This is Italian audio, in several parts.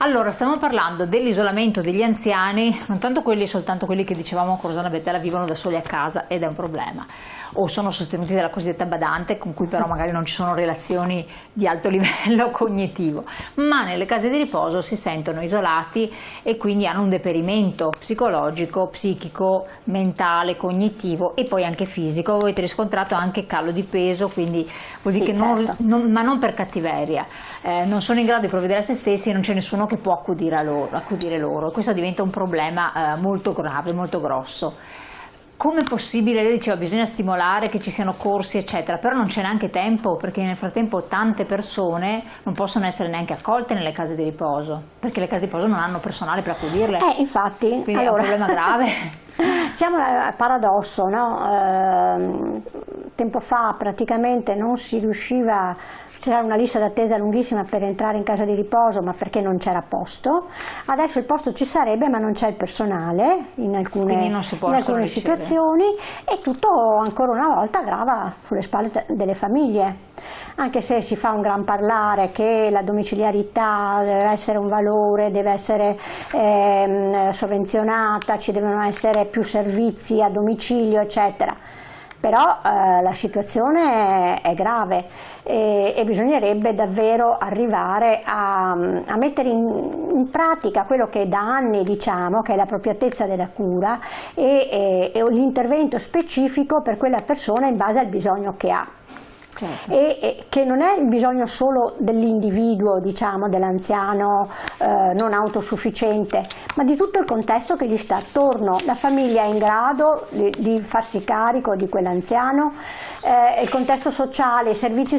Allora, stiamo parlando dell'isolamento degli anziani, non tanto quelli, soltanto quelli che dicevamo a Corosana Bettella vivono da soli a casa ed è un problema, o sono sostenuti dalla cosiddetta badante con cui però magari non ci sono relazioni di alto livello cognitivo, ma nelle case di riposo si sentono isolati e quindi hanno un deperimento psicologico, psichico, mentale, cognitivo e poi anche fisico. Avete riscontrato anche calo di peso, quindi vuol dire che certo. ma non per cattiveria, non sono in grado di provvedere a se stessi e non c'è nessuno che può accudire loro. Questo diventa un problema molto grave, molto grosso. Come è possibile? Lei diceva bisogna stimolare, che ci siano corsi eccetera, però non c'è neanche tempo, perché nel frattempo tante persone non possono essere neanche accolte nelle case di riposo, perché le case di riposo non hanno personale per accudirle. Infatti, quindi allora, è un problema grave. Siamo al paradosso, no? Tempo fa praticamente non si riusciva, c'era una lista d'attesa lunghissima per entrare in casa di riposo, ma perché non c'era posto. Adesso il posto ci sarebbe, ma non c'è il personale in alcune situazioni, e tutto ancora una volta grava sulle spalle delle famiglie. Anche se si fa un gran parlare che la domiciliarità deve essere un valore, deve essere sovvenzionata, ci devono essere più servizi a domicilio, eccetera. Però la situazione è grave e bisognerebbe davvero arrivare a mettere in pratica quello che da anni diciamo, che è l'appropriatezza della cura e l'intervento specifico per quella persona in base al bisogno che ha. Certo. E che non è il bisogno solo dell'individuo, diciamo, dell'anziano non autosufficiente, ma di tutto il contesto che gli sta attorno. La famiglia è in grado di farsi carico di quell'anziano, il contesto sociale, i servizi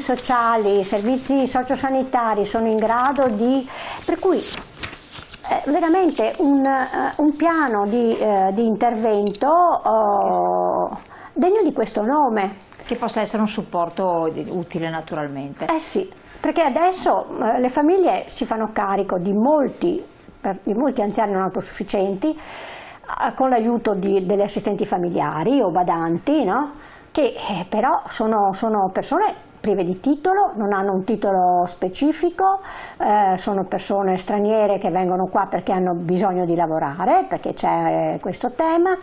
sociosanitari sono in grado di... per cui veramente un piano di intervento degno di questo nome. Che possa essere un supporto utile naturalmente. Sì, perché adesso le famiglie si fanno carico di molti anziani non autosufficienti con l'aiuto delle assistenti familiari o badanti, no? Che però sono persone prive di titolo, non hanno un titolo specifico, sono persone straniere che vengono qua perché hanno bisogno di lavorare, perché c'è questo tema,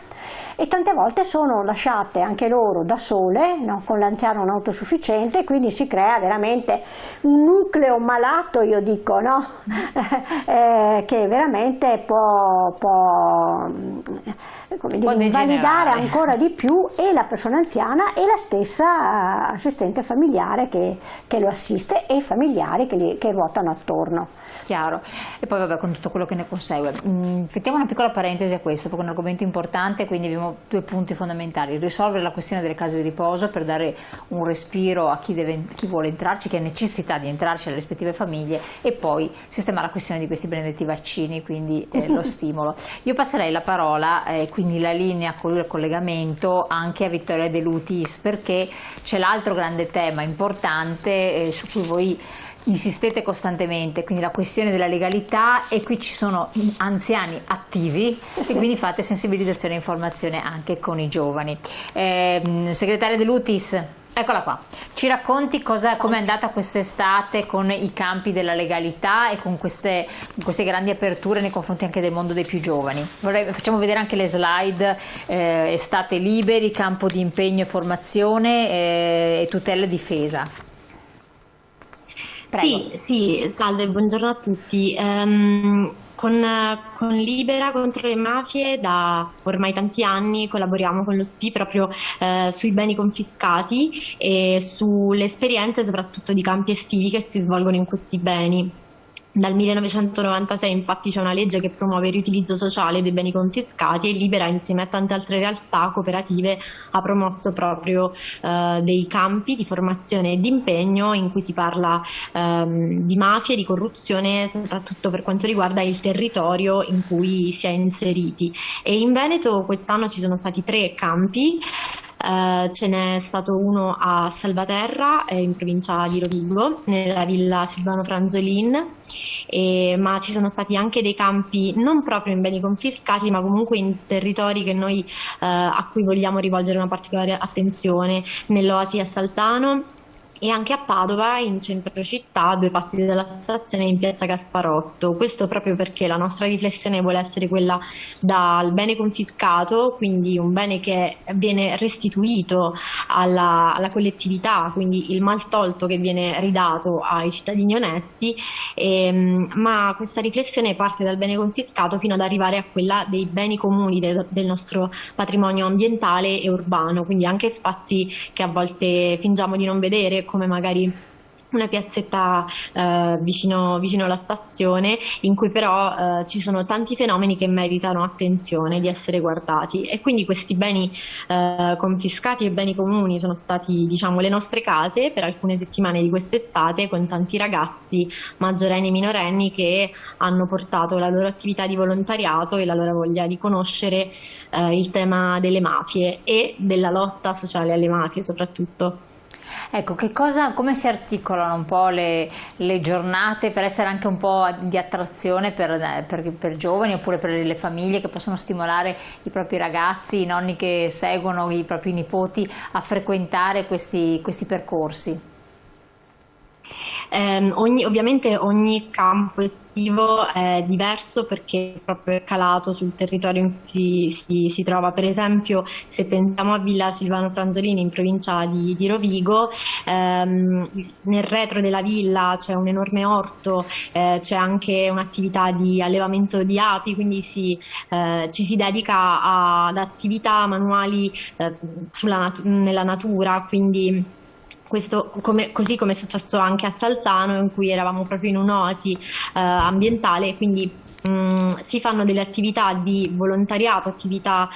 e tante volte sono lasciate anche loro da sole, no? Con l'anziano non autosufficiente, quindi si crea veramente un nucleo malato, io dico, no? Che veramente può invalidare ancora di più e la persona anziana e la stessa assistente familiare che lo assiste e i familiari che ruotano attorno. Chiaro. E poi vabbè, con tutto quello che ne consegue. Mettiamo una piccola parentesi a questo, perché è un argomento importante, quindi abbiamo due punti fondamentali: risolvere la questione delle case di riposo per dare un respiro a chi vuole entrarci, chi ha necessità di entrarci, alle rispettive famiglie, e poi sistemare la questione di questi benedetti vaccini, quindi lo stimolo. Io passerei la parola, quindi la linea con il collegamento, anche a Vittoria De Lutis, perché c'è l'altro grande tema importante su cui voi insistete costantemente, quindi la questione della legalità, e qui ci sono anziani attivi e quindi fate sensibilizzazione e informazione anche con i giovani. Segretaria De Lutis, eccola qua, ci racconti come è andata quest'estate con i campi della legalità e con queste grandi aperture nei confronti anche del mondo dei più giovani. Facciamo vedere anche le slide, estate liberi, campo di impegno e formazione e tutela e difesa. Prego. Sì, salve, buongiorno a tutti. Con Libera contro le mafie da ormai tanti anni collaboriamo con lo SPI proprio sui beni confiscati e sulle esperienze soprattutto di campi estivi che si svolgono in questi beni. Dal 1996 infatti c'è una legge che promuove il riutilizzo sociale dei beni confiscati, e Libera, insieme a tante altre realtà cooperative, ha promosso proprio dei campi di formazione e di impegno in cui si parla di mafia, di corruzione, soprattutto per quanto riguarda il territorio in cui si è inseriti. E in Veneto quest'anno ci sono stati 3 campi. Ce n'è stato uno a Salvaterra, in provincia di Rovigo, nella villa Silvano Franzolin, ma ci sono stati anche dei campi non proprio in beni confiscati, ma comunque in territori che noi, a cui vogliamo rivolgere una particolare attenzione, nell'Oasi a Salzano, e anche a Padova, in centro città, a 2 passi dalla stazione, in piazza Gasparotto. Questo proprio perché la nostra riflessione vuole essere quella dal bene confiscato, quindi un bene che viene restituito alla collettività, quindi il maltolto che viene ridato ai cittadini onesti, ma questa riflessione parte dal bene confiscato fino ad arrivare a quella dei beni comuni del nostro patrimonio ambientale e urbano, quindi anche spazi che a volte fingiamo di non vedere, come magari una piazzetta vicino alla stazione, in cui però ci sono tanti fenomeni che meritano attenzione di essere guardati, e quindi questi beni confiscati e beni comuni sono stati, diciamo, le nostre case per alcune settimane di quest'estate, con tanti ragazzi maggiorenni e minorenni che hanno portato la loro attività di volontariato e la loro voglia di conoscere il tema delle mafie e della lotta sociale alle mafie soprattutto. Ecco, come si articolano un po' le giornate per essere anche un po' di attrazione per giovani, oppure per le famiglie che possono stimolare i propri ragazzi, i nonni che seguono i propri nipoti a frequentare questi percorsi? Ovviamente ogni campo estivo è diverso perché proprio è calato sul territorio in cui si trova. Per esempio, se pensiamo a Villa Silvano Franzolini in provincia di Rovigo, nel retro della villa c'è un enorme orto, c'è anche un'attività di allevamento di api, quindi ci si dedica ad attività manuali nella natura, quindi questo, così come è successo anche a Salzano, in cui eravamo proprio in un'oasi ambientale, quindi si fanno delle attività di volontariato, attività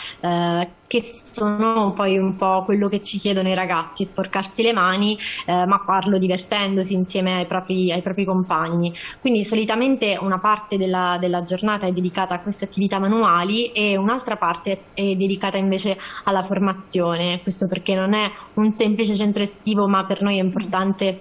che sono poi un po' quello che ci chiedono i ragazzi, sporcarsi le mani, ma farlo divertendosi insieme ai propri compagni. Quindi solitamente una parte della giornata è dedicata a queste attività manuali e un'altra parte è dedicata invece alla formazione. Questo perché non è un semplice centro estivo, ma per noi è importante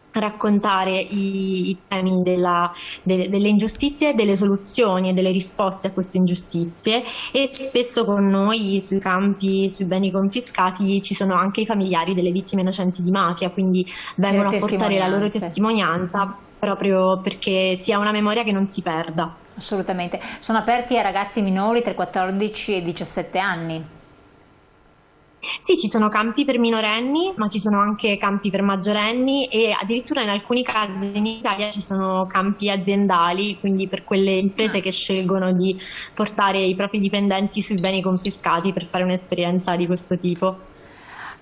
raccontare i temi delle ingiustizie, delle soluzioni e delle risposte a queste ingiustizie, e spesso con noi sui campi, sui beni confiscati, ci sono anche i familiari delle vittime innocenti di mafia, quindi vengono a portare la loro testimonianza proprio perché sia una memoria che non si perda. Assolutamente. Sono aperti ai ragazzi minori tra i 14 e i 17 anni? Sì, ci sono campi per minorenni, ma ci sono anche campi per maggiorenni, e addirittura in alcuni casi in Italia ci sono campi aziendali, quindi per quelle imprese che scelgono di portare i propri dipendenti sui beni confiscati per fare un'esperienza di questo tipo.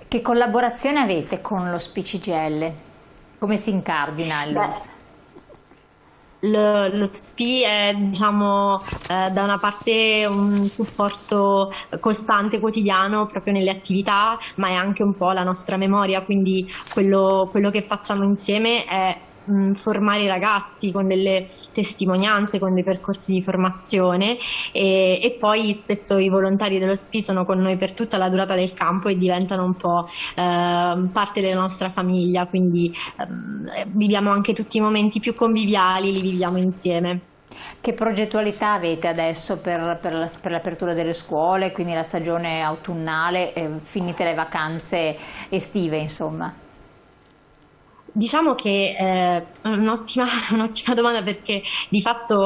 Che collaborazione avete con lo SPI-CGIL? Come si incardina Lo SPI è, diciamo, da una parte un supporto costante, quotidiano, proprio nelle attività, ma è anche un po' la nostra memoria, quindi quello che facciamo insieme è formare i ragazzi con delle testimonianze, con dei percorsi di formazione, e poi spesso i volontari dello SPI sono con noi per tutta la durata del campo e diventano un po' parte della nostra famiglia, quindi viviamo anche tutti i momenti più conviviali, li viviamo insieme. Che progettualità avete adesso per l'apertura delle scuole, quindi la stagione autunnale, finite le vacanze estive, insomma? Diciamo che è un'ottima domanda, perché di fatto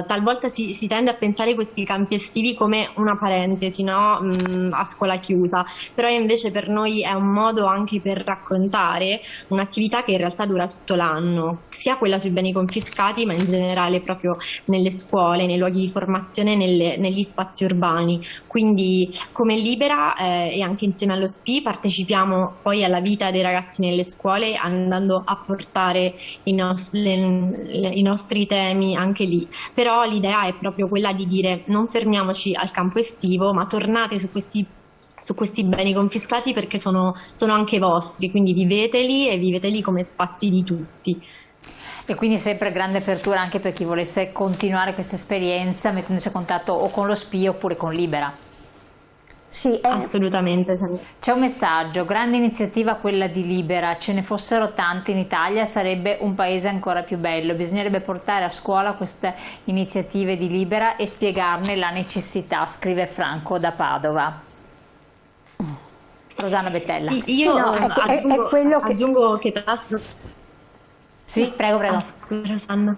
talvolta si tende a pensare questi campi estivi come una parentesi, no? A scuola chiusa, però invece per noi è un modo anche per raccontare un'attività che in realtà dura tutto l'anno, sia quella sui beni confiscati, ma in generale proprio nelle scuole, nei luoghi di formazione, negli spazi urbani. Quindi come Libera e anche insieme allo SPI partecipiamo poi alla vita dei ragazzi nelle scuole, andando a portare i nostri temi anche lì. Però l'idea è proprio quella di dire: non fermiamoci al campo estivo, ma tornate su questi beni confiscati, perché sono anche vostri, quindi viveteli, e viveteli come spazi di tutti. E quindi sempre grande apertura anche per chi volesse continuare questa esperienza, mettendosi in contatto o con lo SPI oppure con Libera. Sì, assolutamente. C'è un messaggio: grande iniziativa quella di Libera, ce ne fossero tante in Italia sarebbe un paese ancora più bello, bisognerebbe portare a scuola queste iniziative di Libera e spiegarne la necessità, scrive Franco da Padova. Rosanna Bettella. Io Sì, no, è quello che... aggiungo che tra l'altro... Sì, prego, prego. Scusa, Rosanna.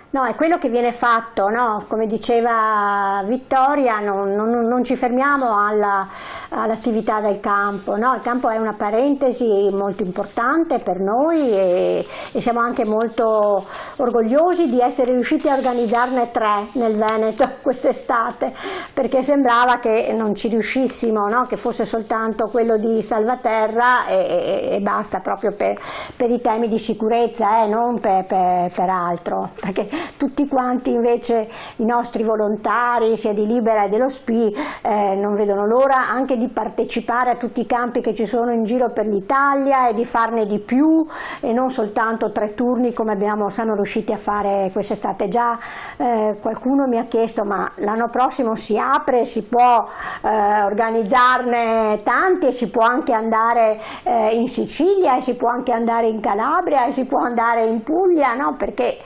No, è quello che viene fatto, no? Come diceva Vittoria, non ci fermiamo all'attività del campo, no? Il campo è una parentesi molto importante per noi e siamo anche molto orgogliosi di essere riusciti a organizzarne 3 nel Veneto quest'estate, perché sembrava che non ci riuscissimo, no? Che fosse soltanto quello di Salvaterra e basta, proprio per i temi di sicurezza, non per altro, perché tutti quanti invece i nostri volontari sia di Libera e dello SPI non vedono l'ora anche di partecipare a tutti i campi che ci sono in giro per l'Italia e di farne di più e non soltanto 3 turni come siamo riusciti a fare quest'estate. Già qualcuno mi ha chiesto: ma l'anno prossimo si apre, si può organizzarne tanti e si può anche andare in Sicilia e si può anche andare in Calabria e si può andare in Puglia, no? Perché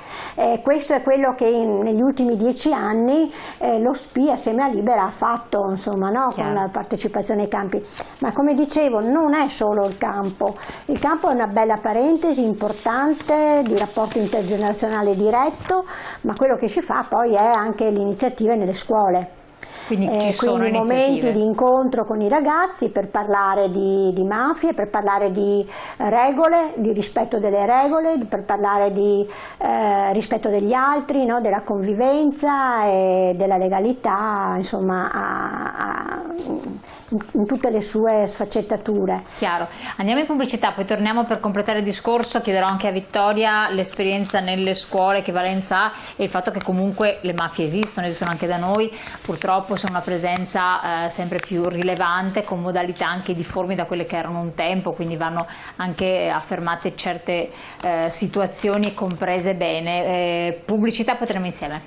questo è quello che negli ultimi 10 anni lo SPI assieme a Libera ha fatto, insomma, no? Con la partecipazione ai campi. Ma come dicevo, non è solo il campo è una bella parentesi importante di rapporto intergenerazionale diretto, ma quello che si fa poi è anche l'iniziativa nelle scuole. Quindi ci sono quindi momenti di incontro con i ragazzi per parlare di mafie, per parlare di regole, di rispetto delle regole, per parlare di rispetto degli altri, no? Della convivenza e della legalità, insomma, in tutte le sue sfaccettature. Chiaro. Andiamo in pubblicità, poi torniamo per completare il discorso. Chiederò anche a Vittoria l'esperienza nelle scuole, che valenza ha, e il fatto che comunque le mafie esistono anche da noi, purtroppo sono una presenza sempre più rilevante, con modalità anche difformi da quelle che erano un tempo, quindi vanno anche affermate certe situazioni e comprese bene. Pubblicità, poi torniamo insieme.